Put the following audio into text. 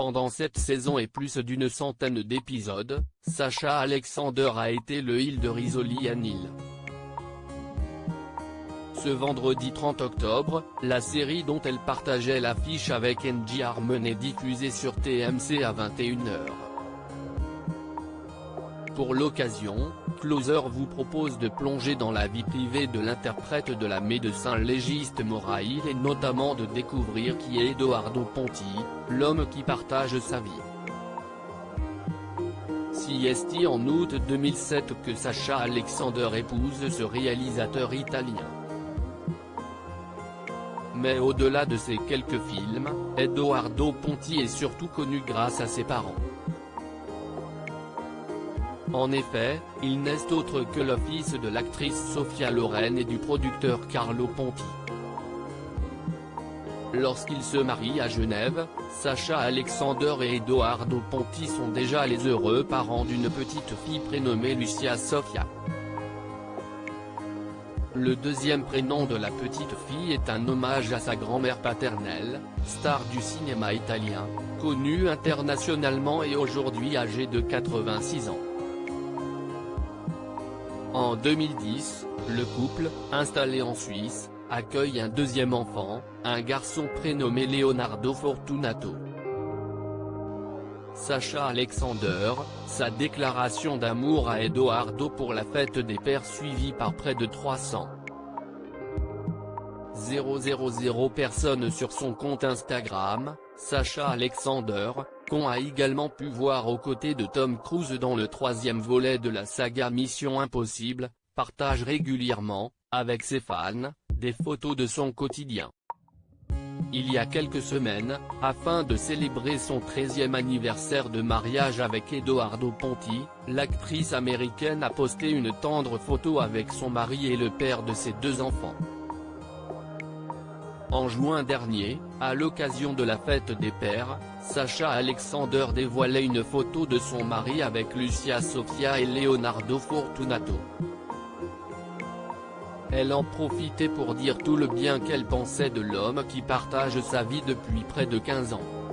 Pendant 7 saisons et plus d'une centaine d'épisodes, Sasha Alexander a été le heel de Rizzoli and Hill. Ce vendredi 30 octobre, la série dont elle partageait l'affiche avec Angie Harmon est diffusée sur TMC à 21h. Pour l'occasion, Closer vous propose de plonger dans la vie privée de l'interprète de la médecin légiste Maura Hill et notamment de découvrir qui est Edoardo Ponti, l'homme qui partage sa vie. C'est en août 2007 que Sasha Alexander épouse ce réalisateur italien. Mais au-delà de ces quelques films, Edoardo Ponti est surtout connu grâce à ses parents. En effet, il n'est autre que le fils de l'actrice Sofia Loren et du producteur Carlo Ponti. Lorsqu'ils se marient à Genève, Sasha Alexander et Edoardo Ponti sont déjà les heureux parents d'une petite fille prénommée Lucia Sofia. Le deuxième prénom de la petite fille est un hommage à sa grand-mère paternelle, star du cinéma italien, connue internationalement et aujourd'hui âgée de 86 ans. En 2010, le couple, installé en Suisse, accueille un deuxième enfant, un garçon prénommé Leonardo Fortunato. Sasha Alexander, sa déclaration d'amour à Edoardo pour la fête des pères suivie par près de 300 000 personnes sur son compte Instagram. Sasha Alexander, qu'on a également pu voir aux côtés de Tom Cruise dans le troisième volet de la saga Mission Impossible, partage régulièrement, avec ses fans, des photos de son quotidien. Il y a quelques semaines, afin de célébrer son 13e anniversaire de mariage avec Edoardo Ponti, l'actrice américaine a posté une tendre photo avec son mari et le père de ses 2 enfants. En juin dernier, à l'occasion de la fête des pères, Sasha Alexander dévoilait une photo de son mari avec Lucia Sofia et Leonardo Fortunato. Elle en profitait pour dire tout le bien qu'elle pensait de l'homme qui partage sa vie depuis près de 15 ans.